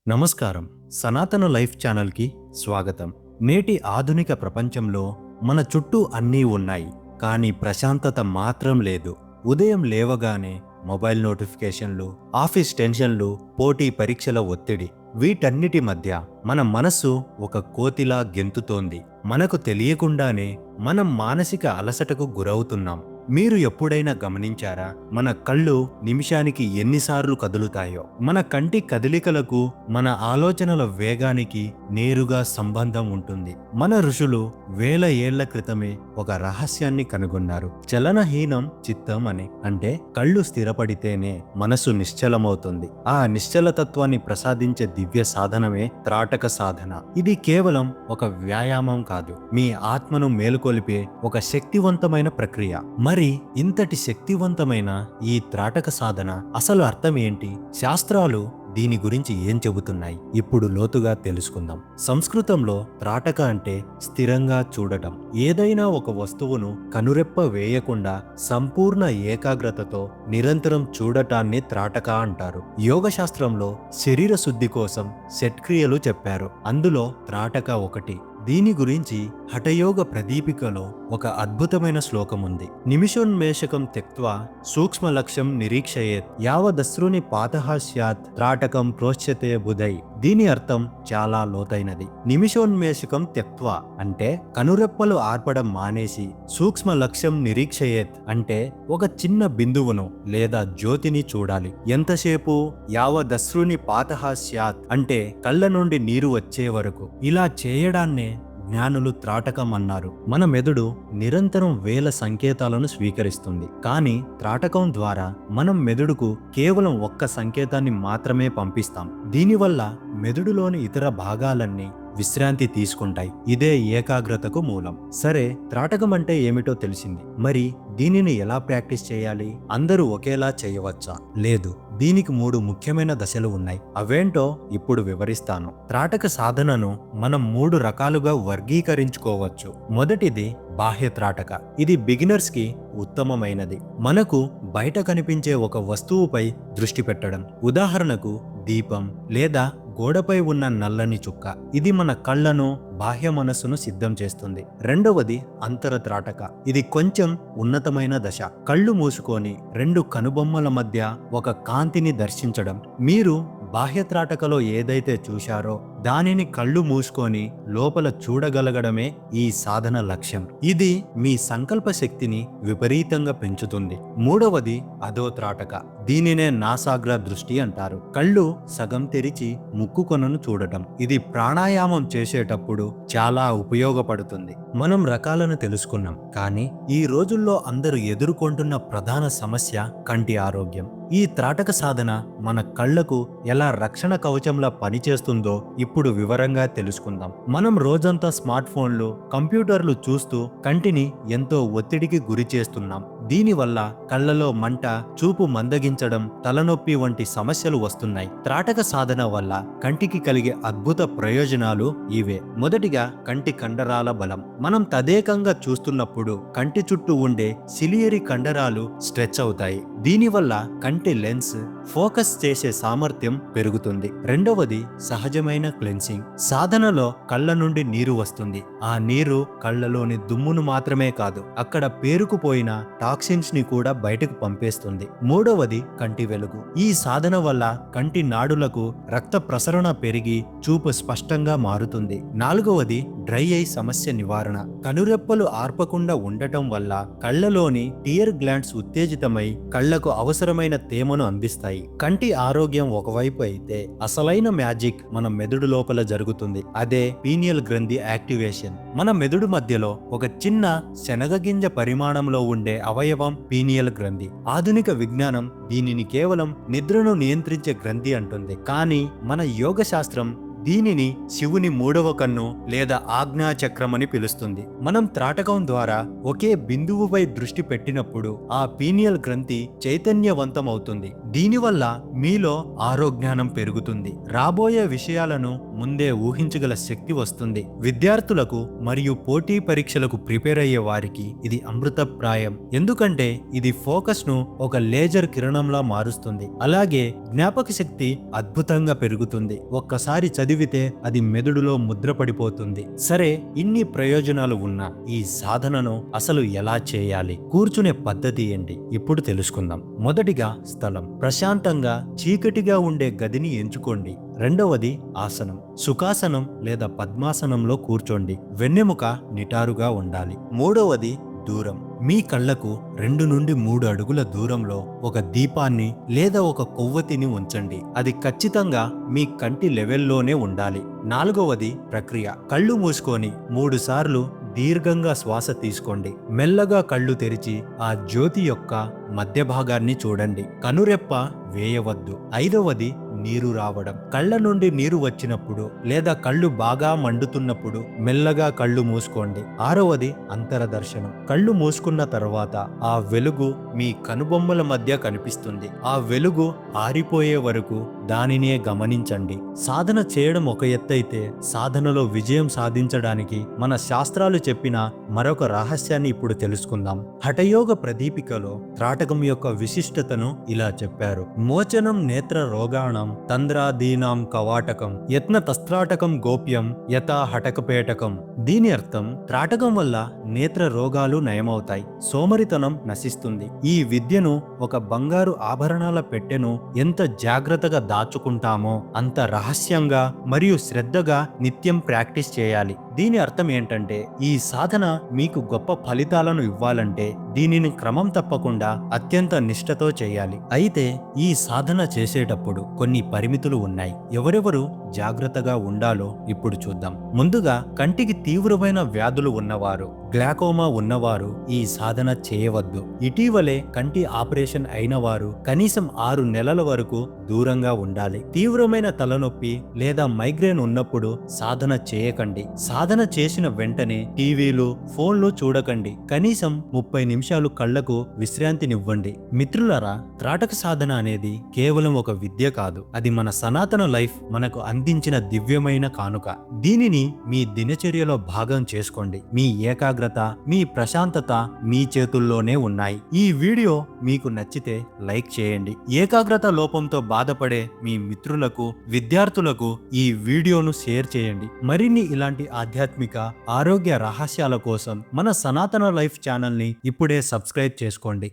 నమస్కారం. సనాతన లైఫ్ ఛానల్కి స్వాగతం. నేటి ఆధునిక ప్రపంచంలో మన చుట్టూ అన్నీ ఉన్నాయి, కానీ ప్రశాంతత మాత్రం లేదు. ఉదయం లేవగానే మొబైల్ నోటిఫికేషన్లు, ఆఫీస్ టెన్షన్లు, పోటీ పరీక్షల ఒత్తిడి, వీటన్నిటి మధ్య మన మనస్సు ఒక కోతిలా గెంతుతోంది. మనకు తెలియకుండానే మనం మానసిక అలసటకు గురవుతున్నాం. మీరు ఎప్పుడైనా గమనించారా? మన కళ్ళు నిమిషానికి ఎన్నిసార్లు కదులుతాయో. మన కంటి కదలికలకు మన ఆలోచనల వేగానికి నేరుగా సంబంధం ఉంటుంది. మన ఋషులు వేల ఏళ్ల క్రితమే ఒక రహస్యాన్ని కనుగొన్నారు. చలనహీనం చిత్తం అని. అంటే కళ్ళు స్థిరపడితేనే మనసు నిశ్చలమవుతుంది. ఆ నిశ్చలతత్వాన్ని ప్రసాదించే దివ్య సాధనమే త్రాటక సాధన. ఇది కేవలం ఒక వ్యాయామం కాదు, మీ ఆత్మను మేలుకొలిపే ఒక శక్తివంతమైన ప్రక్రియ. మరి ఇంతటి శక్తివంతమైన ఈ త్రాటక సాధన అసలు అర్థం ఏంటి? శాస్త్రాలు దీని గురించి ఏం చెబుతున్నాయి? ఇప్పుడు లోతుగా తెలుసుకుందాం. సంస్కృతంలో త్రాటక అంటే స్థిరంగా చూడటం. ఏదైనా ఒక వస్తువును కనురెప్ప వేయకుండా సంపూర్ణ ఏకాగ్రతతో నిరంతరం చూడటాన్ని త్రాటక అంటారు. యోగ శాస్త్రంలో శరీర శుద్ధి కోసం షట్క్రియలు చెప్పారు. అందులో త్రాటక ఒకటి. దీని గురించి హఠయోగ ప్రదీపికలో ఒక అద్భుతమైన శ్లోకం ఉంది. నిమిషోన్మేషకం త్యక్త్వా సూక్ష్మ లక్ష్యం నిరీక్షయేత్ యావదశ్రుని పాతః స్యాత్ త్రాటకం ప్రోచ్యతే బుధై. దీని అర్థం చాలా లోతైనది. నిమిషోన్మేషకం త్యక్త్వా అంటే కనురెప్పలు ఆర్పడం మానేసి, సూక్ష్మ లక్ష్యం నిరీక్షయేత్ అంటే ఒక చిన్న బిందువును లేదా జ్యోతిని చూడాలి. ఎంతసేపు? యావదశ్రుని పాతః స్యాత్ అంటే కళ్ళ నుండి నీరు వచ్చే వరకు. ఇలా చేయడాన్నే జ్ఞానులు త్రాటకం అన్నారు. మన మెదడు నిరంతరం వేల సంకేతాలను స్వీకరిస్తుంది, కానీ త్రాటకం ద్వారా మనం మెదడుకు కేవలం ఒక్క సంకేతాన్ని మాత్రమే పంపిస్తాం. దీనివల్ల మెదడులోని ఇతర భాగాలన్నీ విశ్రాంతి తీసుకుంటాయి. ఇదే ఏకాగ్రతకు మూలం. సరే, త్రాటకం అంటే ఏమిటో తెలిసింది. మరి దీనిని ఎలా ప్రాక్టీస్ చేయాలి? అందరూ ఒకేలా చేయవచ్చా? లేదు. దీనికి 3 ముఖ్యమైన దశలు ఉన్నాయి. అవేంటో ఇప్పుడు వివరిస్తాను. త్రాటక సాధనను మనం 3 రకాలుగా వర్గీకరించుకోవచ్చు. మొదటిది బాహ్య త్రాటక. ఇది బిగినర్స్ కి ఉత్తమమైనది. మనకు బయట కనిపించే ఒక వస్తువుపై దృష్టి పెట్టడం. ఉదాహరణకు దీపం లేదా గోడపై ఉన్న నల్లని చుక్క. ఇది మన కళ్ళను, బాహ్య మనస్సును సిద్ధం చేస్తుంది. రెండవది అంతర త్రాటక. ఇది కొంచెం ఉన్నతమైన దశ. కళ్ళు మూసుకొని 2 కనుబొమ్మల మధ్య ఒక కాంతిని దర్శించడం. మీరు బాహ్య త్రాటకలో ఏదైతే చూశారో దానిని కళ్ళు మూసుకొని లోపల చూడగలగడమే ఈ సాధన లక్ష్యం. ఇది మీ సంకల్ప శక్తిని విపరీతంగా పెంచుతుంది. మూడవది అధో త్రాటక. దీనినే నాసాగ్ర దృష్టి అంటారు. కళ్ళు సగం తెరిచి ముక్కు కొనను చూడటం. ఇది ప్రాణాయామం చేసేటప్పుడు చాలా ఉపయోగపడుతుంది. మనం రకాలను తెలుసుకున్నాం, కానీ ఈ రోజుల్లో అందరూ ఎదుర్కొంటున్న ప్రధాన సమస్య కంటి ఆరోగ్యం. ఈ త్రాటక సాధన మన కళ్లకు ఎలా రక్షణ కవచంలా పనిచేస్తుందో ఇప్పుడు వివరంగా తెలుసుకుందాం. మనం రోజంతా స్మార్ట్ ఫోన్లు, కంప్యూటర్లు చూస్తూ కంటిని ఎంతో ఒత్తిడికి గురి చేస్తున్నాం. దీనివల్ల కళ్ళలో మంట, చూపు మందగించడం, తలనొప్పి వంటి సమస్యలు వస్తున్నాయి. త్రాటక సాధన వల్ల కంటికి కలిగే అద్భుత ప్రయోజనాలు ఇవే. మొదటిగా కంటి కండరాల బలం. మనం తదేకంగా చూస్తున్నప్పుడు కంటి చుట్టూ ఉండే సిలియరీ కండరాలు స్ట్రెచ్ అవుతాయి. దీనివల్ల కంటి లెన్స్ ఫోకస్ చేసే సామర్థ్యం పెరుగుతుంది. రెండవది సహజమైన క్లెన్సింగ్. సాధనలో కళ్ళ నుండి నీరు వస్తుంది. ఆ నీరు కళ్ళలోని దుమ్మును మాత్రమే కాదు, అక్కడ పేరుకుపోయిన టాక్సిన్స్ ని కూడా బయటకు పంపేస్తుంది. మూడవది కంటి వెలుగు. ఈ సాధన వల్ల కంటి నాడులకు రక్త ప్రసరణ పెరిగి చూపు స్పష్టంగా మారుతుంది. నాలుగవది డ్రై ఐ సమస్య నివారణ. కనురెప్పలు ఆర్పకుండా ఉండటం వల్ల కళ్ళలోని టియర్ గ్లాండ్స్ ఉత్తేజితమై కళ్లకు అవసరమైన తేమను అందిస్తాయి. కంటి ఆరోగ్యం ఒకవైపు అయితే, అసలైన మ్యాజిక్ మన మెదడు లోపల జరుగుతుంది. అదే పీనియల్ గ్రంథి యాక్టివేషన్. మన మెదడు మధ్యలో ఒక చిన్న శనగగింజ పరిమాణంలో ఉండే అవయవం పీనియల్ గ్రంథి. ఆధునిక విజ్ఞానం దీనిని కేవలం నిద్రను నియంత్రించే గ్రంథి అంటుంది, కానీ మన యోగ శాస్త్రం దీనిని శివుని 3వ కన్ను లేదా ఆజ్ఞాచక్రం అని పిలుస్తుంది. మనం త్రాటకం ద్వారా ఒకే బిందువుపై దృష్టి పెట్టినప్పుడు ఆ పీనియల్ గ్రంథి చైతన్యవంతం అవుతుంది. దీనివల్ల మీలో ఆరోగ్యానం పెరుగుతుంది. రాబోయే విషయాలను ముందే ఊహించగల శక్తి వస్తుంది. విద్యార్థులకు మరియు పోటీ పరీక్షలకు ప్రిపేర్ అయ్యే వారికి ఇది అమృతప్రాయం. ఎందుకంటే ఇది ఫోకస్ ను ఒక లేజర్ కిరణంలా మారుస్తుంది. అలాగే జ్ఞాపక శక్తి అద్భుతంగా పెరుగుతుంది. ఒక్కసారి చదివితే అది మెదడులో ముద్రపడిపోతుంది. సరే, ఇన్ని ప్రయోజనాలు ఉన్న ఈ సాధనను అసలు ఎలా చేయాలి? కూర్చునే పద్ధతి ఏంటి? ఇప్పుడు తెలుసుకుందాం. మొదటిగా స్థలం. ప్రశాంతంగా చీకటిగా ఉండే గదిని ఎంచుకోండి. రెండవది ఆసనం. సుఖాసనం లేదా పద్మాసనంలో కూర్చోండి. వెన్నెముక నిటారుగా ఉండాలి. మూడవది దూరం. మీ కళ్ళకు 2 నుండి 3 అడుగుల దూరంలో ఒక దీపాన్ని లేదా ఒక కొవ్వొత్తిని ఉంచండి. అది ఖచ్చితంగా మీ కంటి లెవెల్లోనే ఉండాలి. నాలుగవది ప్రక్రియ. కళ్ళు మూసుకొని 3 సార్లు దీర్ఘంగా శ్వాస తీసుకోండి. మెల్లగా కళ్ళు తెరిచి ఆ జ్యోతి యొక్క మధ్య భాగాన్ని చూడండి. కనురెప్ప వేయవద్దు. ఐదవది నీరు రావడం. కళ్ళ నుండి నీరు వచ్చినప్పుడు లేదా కళ్ళు బాగా మండుతున్నప్పుడు మెల్లగా కళ్ళు మూసుకోండి. ఆరవది అంతరదర్శనం. కళ్ళు మూసుకున్న తర్వాత ఆ వెలుగు మీ కనుబొమ్మల మధ్య కనిపిస్తుంది. ఆ వెలుగు ఆరిపోయే వరకు దానినే గమనించండి. సాధన చేయడం ఒక ఎత్తైతే సాధనలో విజయం సాధించడానికి మన శాస్త్రాలు చెప్పిన మరొక రహస్యాన్ని ఇప్పుడు తెలుసుకుందాం. హఠయోగ ప్రదీపికలో త్రాటకం యొక్క విశిష్టతను ఇలా చెప్పారు. మోచనం నేత్ర రోగాణం తంద్రాదీనాం కవాటకం యత్న తస్త్రాటకం గోప్యం యథా హటకపేటకం. దీని అర్థం త్రాటకం వల్ల నేత్ర రోగాలు నయమవుతాయి, సోమరితనం నశిస్తుంది. ఈ విద్యను ఒక బంగారు ఆభరణాల పెట్టెను ఎంత జాగ్రత్తగా దాచుకుంటామో అంత రహస్యంగా మరియు శ్రద్ధగా నిత్యం ప్రాక్టీస్ చేయాలి. దీని అర్థం ఏంటంటే ఈ సాధన మీకు గొప్ప ఫలితాలను ఇవ్వాలంటే దీనిని క్రమం తప్పకుండా అత్యంత నిష్ఠతో చేయాలి. అయితే ఈ సాధన చేసేటప్పుడు కొన్ని పరిమితులు ఉన్నాయి. ఎవరెవరు జాగ్రత్తగా ఉండాలో ఇప్పుడు చూద్దాం. ముందుగా కంటికి తీవ్రమైన వ్యాధులు ఉన్నవారు, గ్లాకోమా ఉన్నవారు ఈ సాధన చేయవద్దు. ఇటీవలే కంటి ఆపరేషన్ అయిన వారు కనీసం 6 నెలల వరకు దూరంగా ఉండాలి. తీవ్రమైన తలనొప్పి లేదా మైగ్రేన్ ఉన్నప్పుడు సాధన చేయకండి. సాధన చేసిన వెంటనే టీవీలు, ఫోన్లు చూడకండి. కనీసం 30 నిమిషాలు కళ్లకు విశ్రాంతినివ్వండి. మిత్రులారా, త్రాటక సాధన అనేది కేవలం ఒక విద్య కాదు. అది మన సనాతన లైఫ్ మనకు అందించిన దివ్యమైన కానుక. దీనిని మీ దినచర్యలో భాగం చేసుకోండి. మీ ఏకాగ్రత, మీ ప్రశాంతత మీ చేతుల్లోనే ఉన్నాయి. ఈ వీడియో మీకు నచ్చితే లైక్ చేయండి. ఏకాగ్రత లోపంతో బాధపడే మీ మిత్రులకు, విద్యార్థులకు ఈ వీడియోను షేర్ చేయండి. మరిన్ని ఇలాంటి ఆధ్యాత్మిక ఆరోగ్య రహస్యాల కోసం మన సనాతన లైఫ్ ఛానల్ని ఇప్పుడే సబ్స్క్రైబ్ చేసుకోండి.